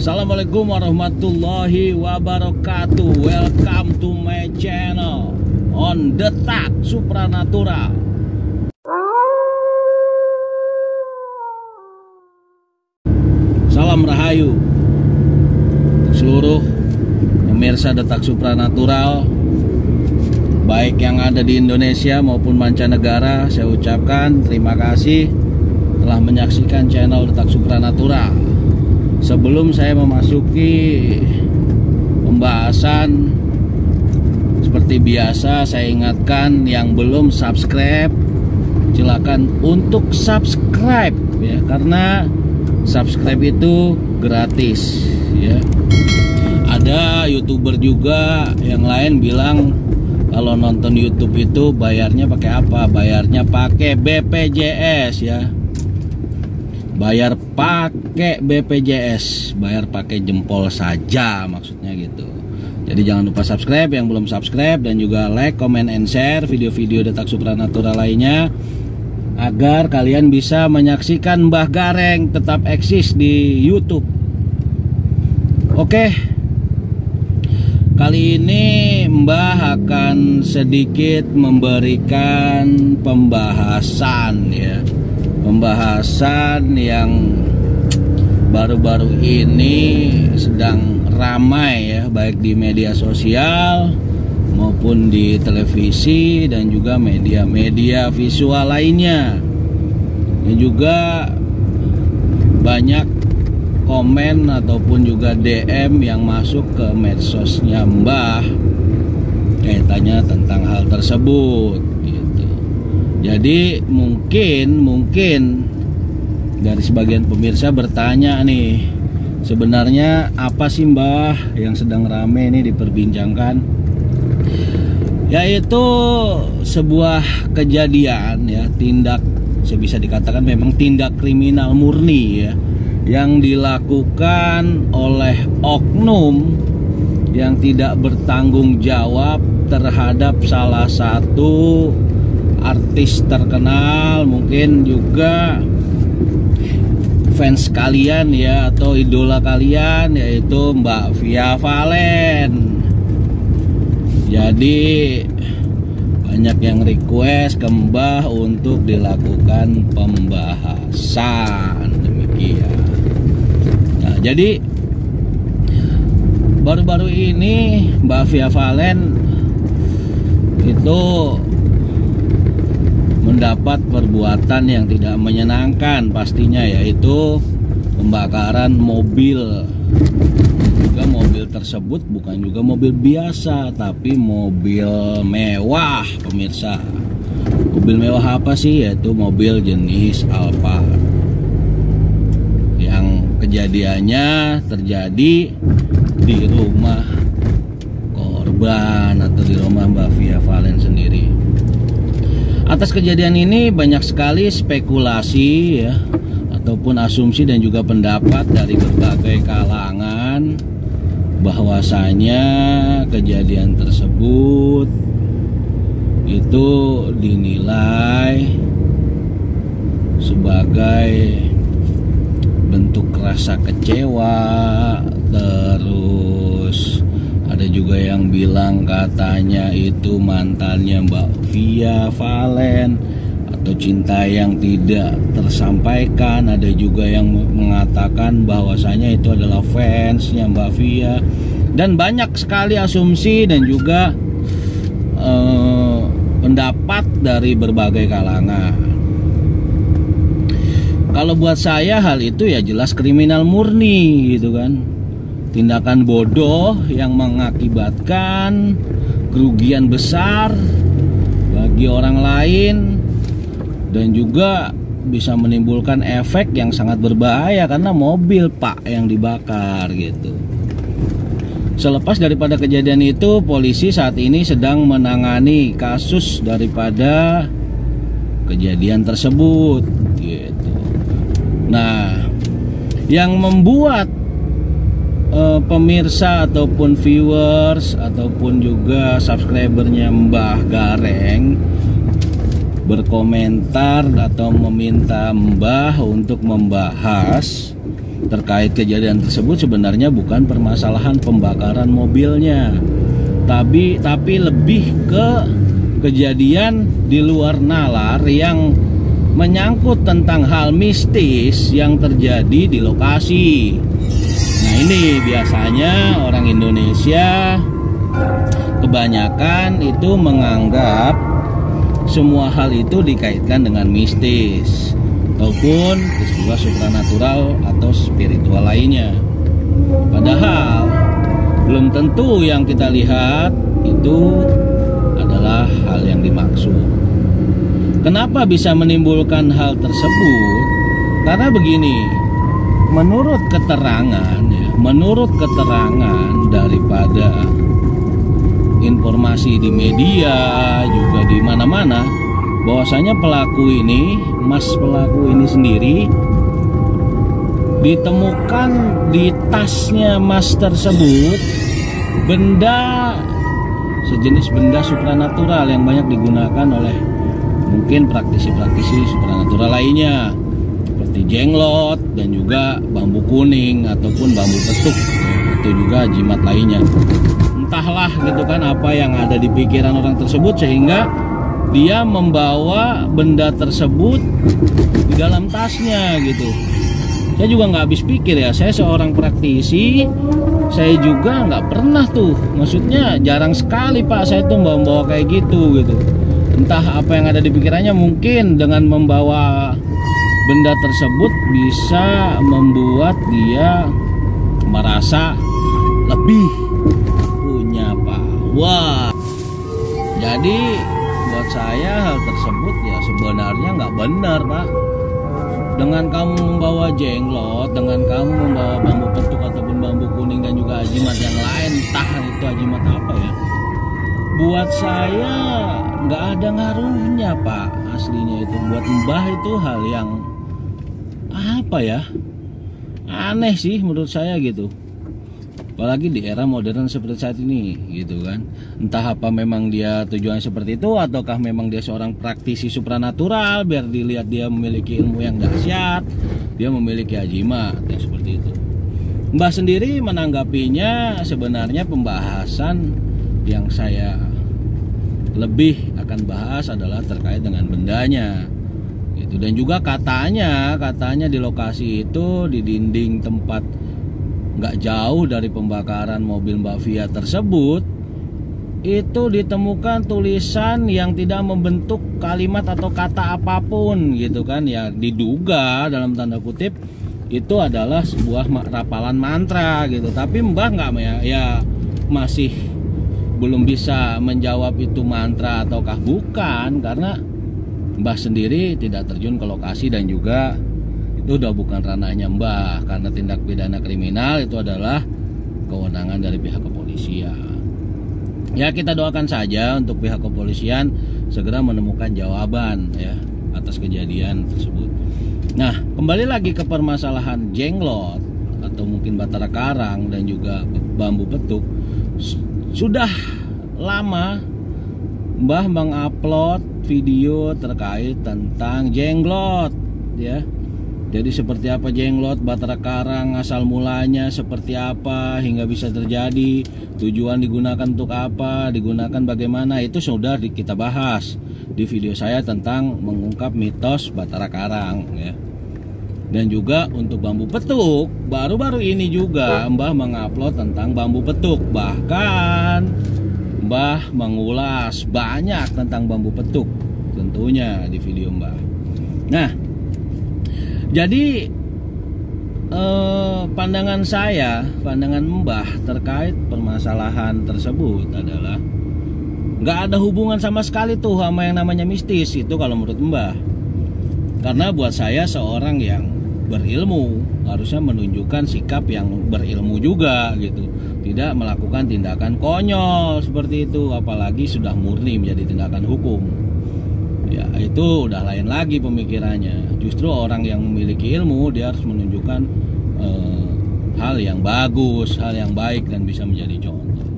Assalamualaikum warahmatullahi wabarakatuh. Welcome to my channel on Detak Supranatural. Salam Rahayu untuk seluruh pemirsa Detak Supranatural, baik yang ada di Indonesia maupun mancanegara. Saya ucapkan terima kasih telah menyaksikan channel Detak Supranatural. Sebelum saya memasuki pembahasan, seperti biasa saya ingatkan yang belum subscribe, silakan untuk subscribe ya, karena subscribe itu gratis ya. Ada YouTuber juga yang lain bilang kalau nonton YouTube itu bayarnya pakai apa? Bayarnya pakai BPJS ya. Bayar pakai BPJS, bayar pakai jempol saja maksudnya gitu. Jadi jangan lupa subscribe yang belum subscribe, dan juga like, comment, and share video-video Detak Supranatural lainnya agar kalian bisa menyaksikan Mbah Gareng tetap eksis di YouTube. Oke, kali ini Mbah akan sedikit memberikan pembahasan ya. Pembahasan yang baru-baru ini sedang ramai ya, baik di media sosial maupun di televisi dan juga media-media visual lainnya. Dan juga banyak komen ataupun juga DM yang masuk ke medsosnya Mbah kaitannya tentang hal tersebut gitu. Jadi mungkin dari sebagian pemirsa bertanya nih, sebenarnya apa sih Mbah yang sedang rame ini diperbincangkan? Yaitu sebuah kejadian ya, tindak, bisa dikatakan memang tindak kriminal murni ya, yang dilakukan oleh oknum yang tidak bertanggung jawab terhadap salah satu artis terkenal, mungkin juga fans kalian ya, atau idola kalian, yaitu Mbak Via Valen. Jadi banyak yang request ke Mbah untuk dilakukan pembahasan demikian. Nah, jadi baru-baru ini Mbak Via Valen itu mendapat perbuatan yang tidak menyenangkan pastinya, yaitu pembakaran mobil. Juga mobil tersebut bukan juga mobil biasa, tapi mobil mewah pemirsa. Mobil mewah apa sih? Yaitu mobil jenis Alphard, yang kejadiannya terjadi di rumah korban atau di rumah Mbak Via Valen sendiri. Atas kejadian ini banyak sekali spekulasi ya, ataupun asumsi dan juga pendapat dari berbagai kalangan bahwasanya kejadian tersebut itu dinilai sebagai bentuk rasa kecewa. Terus ada juga yang bilang katanya itu mantannya Mbak Via Valen atau cinta yang tidak tersampaikan. Ada juga yang mengatakan bahwasanya itu adalah fansnya Mbak Via, dan banyak sekali asumsi dan juga pendapat dari berbagai kalangan. Kalau buat saya hal itu ya jelas kriminal murni gitu kan. Tindakan bodoh yang mengakibatkan kerugian besar bagi orang lain, dan juga bisa menimbulkan efek yang sangat berbahaya karena mobil Pak yang dibakar gitu. Selepas daripada kejadian itu, polisi saat ini sedang menangani kasus daripada kejadian tersebut gitu. Nah, yang membuat pemirsa ataupun viewers ataupun juga subscribernya Mbah Gareng berkomentar atau meminta Mbah untuk membahas terkait kejadian tersebut sebenarnya bukan permasalahan pembakaran mobilnya, tapi lebih ke kejadian di luar nalar yang menyangkut tentang hal mistis yang terjadi di lokasi. Nah, ini biasanya orang Indonesia kebanyakan itu menganggap semua hal itu dikaitkan dengan mistis ataupun peristiwa supranatural atau spiritual lainnya. Padahal belum tentu yang kita lihat itu adalah hal yang dimaksud. Kenapa bisa menimbulkan hal tersebut? Karena begini, menurut keterangan daripada informasi di media juga di mana-mana, bahwasanya pelaku ini sendiri ditemukan di tasnya Mas tersebut benda sejenis benda supranatural yang banyak digunakan oleh mungkin praktisi-praktisi supranatural lainnya, seperti jenglot dan juga bambu kuning ataupun bambu petuk atau juga jimat lainnya. Entahlah gitu kan apa yang ada di pikiran orang tersebut sehingga dia membawa benda tersebut di dalam tasnya gitu. Saya juga nggak habis pikir ya, saya seorang praktisi, saya juga nggak pernah tuh, maksudnya jarang sekali Pak saya tuh membawa kayak gitu. Entah apa yang ada di pikirannya, mungkin dengan membawa benda tersebut bisa membuat dia merasa lebih punya power. Jadi buat saya hal tersebut ya sebenarnya nggak benar Pak. Dengan kamu membawa jenglot, dengan kamu membawa bambu petuk ataupun bambu kuning dan juga ajimat yang lain, entah itu ajimat apa ya, buat saya nggak ada ngaruhnya Pak. Aslinya itu buat mbah itu hal yang apa ya, aneh sih menurut saya gitu. Apalagi di era modern seperti saat ini gitu kan. Entah apa memang dia tujuannya seperti itu, ataukah memang dia seorang praktisi supranatural biar dilihat dia memiliki ilmu yang dahsyat, dia memiliki ajimat yang seperti itu. Mbah sendiri menanggapinya sebenarnya pembahasan yang saya lebih akan bahas adalah terkait dengan bendanya gitu. Dan juga katanya di lokasi itu, di dinding tempat nggak jauh dari pembakaran mobil Mbak Via tersebut, itu ditemukan tulisan yang tidak membentuk kalimat atau kata apapun gitu kan. Ya diduga dalam tanda kutip itu adalah sebuah rapalan mantra gitu. Tapi Mbah nggak ya masih belum bisa menjawab itu mantra ataukah bukan, karena Mbah sendiri tidak terjun ke lokasi dan juga itu udah bukan ranahnya Mbah, karena tindak pidana kriminal itu adalah kewenangan dari pihak kepolisian. Ya kita doakan saja untuk pihak kepolisian segera menemukan jawaban ya atas kejadian tersebut. Nah, kembali lagi ke permasalahan jenglot atau mungkin batara karang dan juga bambu petuk. Sudah lama Mbah mengupload video terkait tentang jenglot ya. Jadi seperti apa jenglot, batara karang, asal mulanya seperti apa hingga bisa terjadi, tujuan digunakan untuk apa, digunakan bagaimana, itu sudah kita bahas di video saya tentang mengungkap mitos batara karang ya. Dan juga untuk bambu petuk, baru-baru ini juga Mbah mengupload tentang bambu petuk. Bahkan Mbah mengulas banyak tentang bambu petuk tentunya di video Mbah. Nah, jadi pandangan Mbah terkait permasalahan tersebut adalah nggak ada hubungan sama sekali tuh sama yang namanya mistis itu kalau menurut Mbah. Karena buat saya seorang yang berilmu harusnya menunjukkan sikap yang berilmu juga gitu, tidak melakukan tindakan konyol seperti itu, apalagi sudah murni menjadi tindakan hukum. Ya itu udah lain lagi pemikirannya. Justru orang yang memiliki ilmu dia harus menunjukkan hal yang bagus, hal yang baik dan bisa menjadi contoh.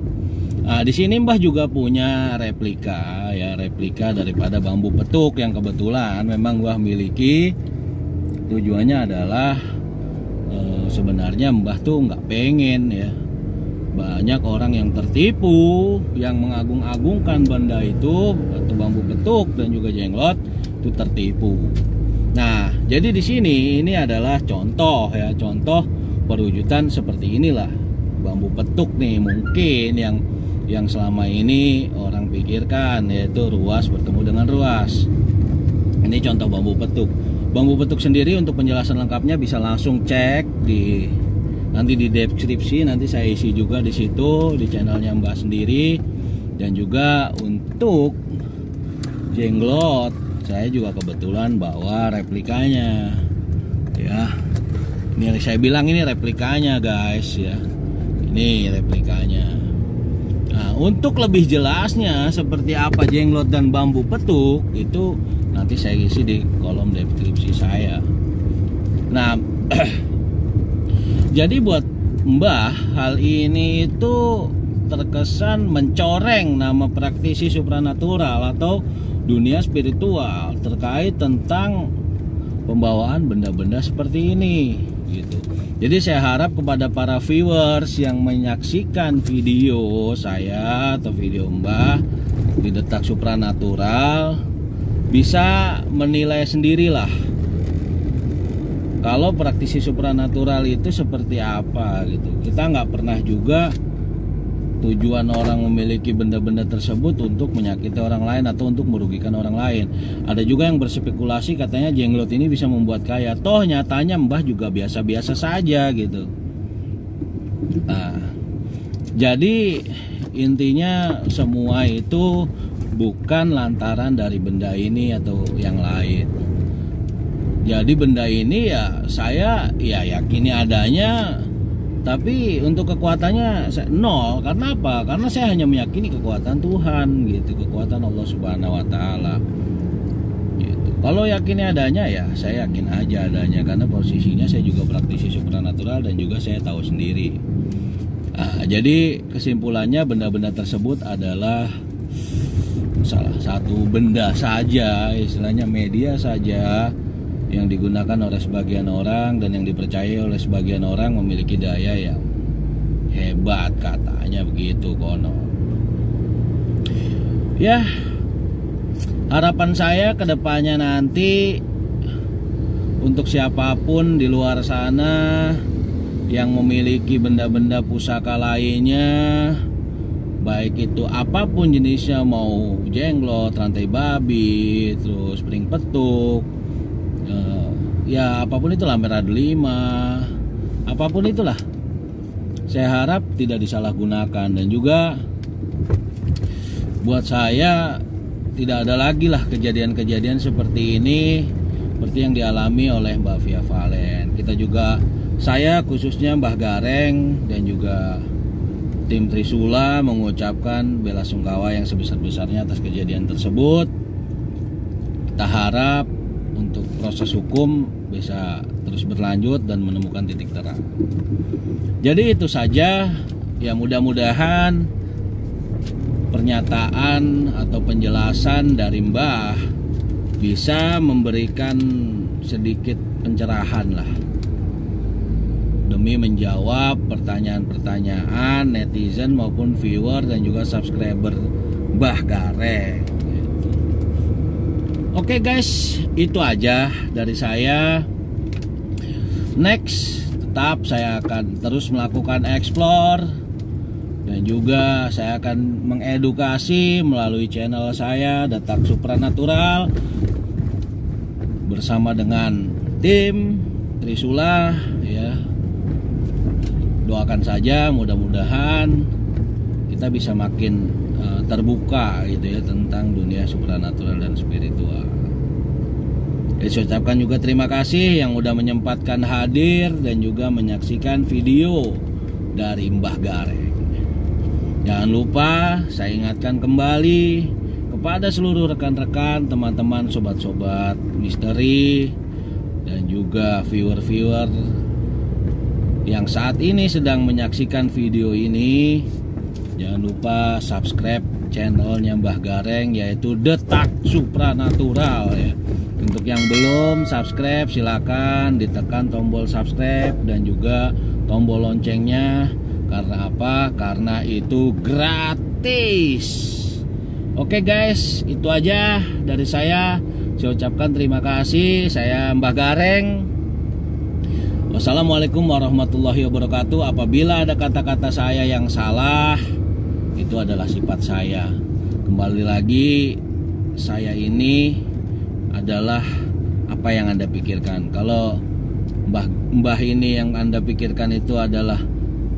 Nah, di sini Mbah juga punya replika daripada bambu petuk yang kebetulan memang Mbah miliki. Tujuannya adalah sebenarnya Mbah tuh nggak pengen ya. Banyak orang yang tertipu, yang mengagung-agungkan benda itu atau bambu petuk dan juga jenglot itu tertipu. Nah, jadi di sini ini adalah contoh ya, contoh perwujudan seperti inilah bambu petuk nih, mungkin yang selama ini orang pikirkan yaitu ruas bertemu dengan ruas. Ini contoh bambu petuk. Bambu petuk sendiri untuk penjelasan lengkapnya bisa langsung cek nanti di deskripsi, nanti saya isi juga di situ di channelnya Mbah sendiri. Dan juga untuk jenglot saya juga kebetulan bawa replikanya ya. Ini saya bilang ini replikanya guys ya, ini replikanya. Nah, untuk lebih jelasnya seperti apa jenglot dan bambu petuk itu nanti saya isi di kolom deskripsi saya. Nah jadi buat Mbah, hal ini itu terkesan mencoreng nama praktisi supranatural atau dunia spiritual terkait tentang pembawaan benda-benda seperti ini gitu. Jadi saya harap kepada para viewers yang menyaksikan video saya atau video Mbah di Detak Supranatural bisa menilai sendirilah kalau praktisi supranatural itu seperti apa gitu. Kita nggak pernah juga tujuan orang memiliki benda-benda tersebut untuk menyakiti orang lain atau untuk merugikan orang lain. Ada juga yang berspekulasi katanya jenglot ini bisa membuat kaya. Toh nyatanya Mbah juga biasa-biasa saja gitu. Nah, jadi intinya semua itu bukan lantaran dari benda ini atau yang lain. Jadi benda ini ya saya ya yakini adanya, tapi untuk kekuatannya nol. Karena apa? Karena saya hanya meyakini kekuatan Tuhan gitu, kekuatan Allah Subhanahu Wa Taala gitu. Kalau yakini adanya ya saya yakin aja adanya, karena posisinya saya juga praktisi supranatural dan juga saya tahu sendiri. Nah, jadi kesimpulannya benda-benda tersebut adalah salah satu benda saja, istilahnya media saja yang digunakan oleh sebagian orang dan yang dipercaya oleh sebagian orang memiliki daya yang hebat, katanya begitu konon. Ya, harapan saya ke depannya nanti untuk siapapun di luar sana yang memiliki benda-benda pusaka lainnya, baik itu apapun jenisnya, mau jenglot, rantai babi, terus pring petuk, ya apapun itulah, merad 5, apapun itulah, saya harap tidak disalahgunakan. Dan juga buat saya tidak ada lagi lah kejadian-kejadian seperti ini, seperti yang dialami oleh Mbak Via Valen. Kita juga, saya khususnya Mbah Gareng dan juga tim Trisula mengucapkan bela sungkawa yang sebesar-besarnya atas kejadian tersebut. Kita harap untuk proses hukum bisa terus berlanjut dan menemukan titik terang. Jadi itu saja ya, mudah-mudahan pernyataan atau penjelasan dari Mbah bisa memberikan sedikit pencerahan lah, demi menjawab pertanyaan-pertanyaan netizen maupun viewer dan juga subscriber Mbah Gareng. Oke guys, itu aja dari saya. Next, tetap saya akan terus melakukan explore dan juga saya akan mengedukasi melalui channel saya Detak Supranatural bersama dengan tim Trisula ya. Doakan saja mudah-mudahan kita bisa makin terbuka gitu ya tentang dunia supranatural dan spiritual. Saya ucapkan juga terima kasih yang udah menyempatkan hadir dan juga menyaksikan video dari Mbah Gareng. Jangan lupa saya ingatkan kembali kepada seluruh rekan-rekan, teman-teman, sobat-sobat misteri dan juga viewer-viewer yang saat ini sedang menyaksikan video ini, jangan lupa subscribe channelnya Mbah Gareng, yaitu Detak Supranatural ya, Untuk yang belum subscribe, silakan ditekan tombol subscribe dan juga tombol loncengnya. Karena apa? Karena itu gratis. Oke guys, itu aja dari saya. Saya ucapkan terima kasih. Saya Mbah Gareng. Wassalamualaikum warahmatullahi wabarakatuh. Apabila ada kata-kata saya yang salah, itu adalah sifat saya. Kembali lagi, saya ini adalah apa yang Anda pikirkan. Kalau Mbah ini yang Anda pikirkan itu adalah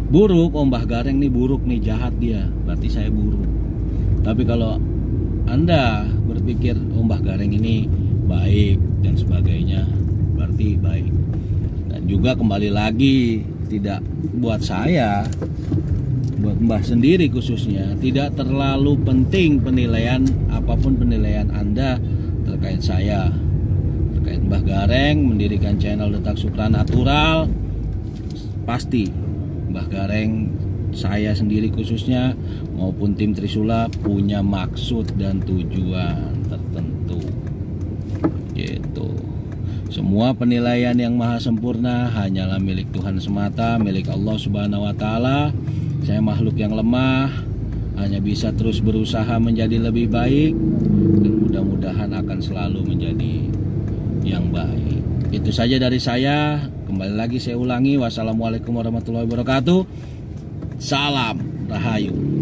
buruk, oh Mbah Gareng nih buruk nih, jahat dia, berarti saya buruk. Tapi kalau Anda berpikir oh Mbah Gareng ini baik dan sebagainya, berarti baik. Dan juga kembali lagi, tidak buat saya, buat Mbah sendiri khususnya, tidak terlalu penting penilaian, apapun penilaian Anda terkait saya, terkait Mbah Gareng mendirikan channel Detak Supranatural. Pasti Mbah Gareng, saya sendiri khususnya maupun tim Trisula punya maksud dan tujuan tertentu gitu. Semua penilaian yang maha sempurna hanyalah milik Tuhan semata, milik Allah Subhanahu wa Ta'ala. Saya makhluk yang lemah, hanya bisa terus berusaha menjadi lebih baik, dan mudah-mudahan akan selalu menjadi yang baik. Itu saja dari saya. Kembali lagi saya ulangi, wassalamualaikum warahmatullahi wabarakatuh. Salam Rahayu.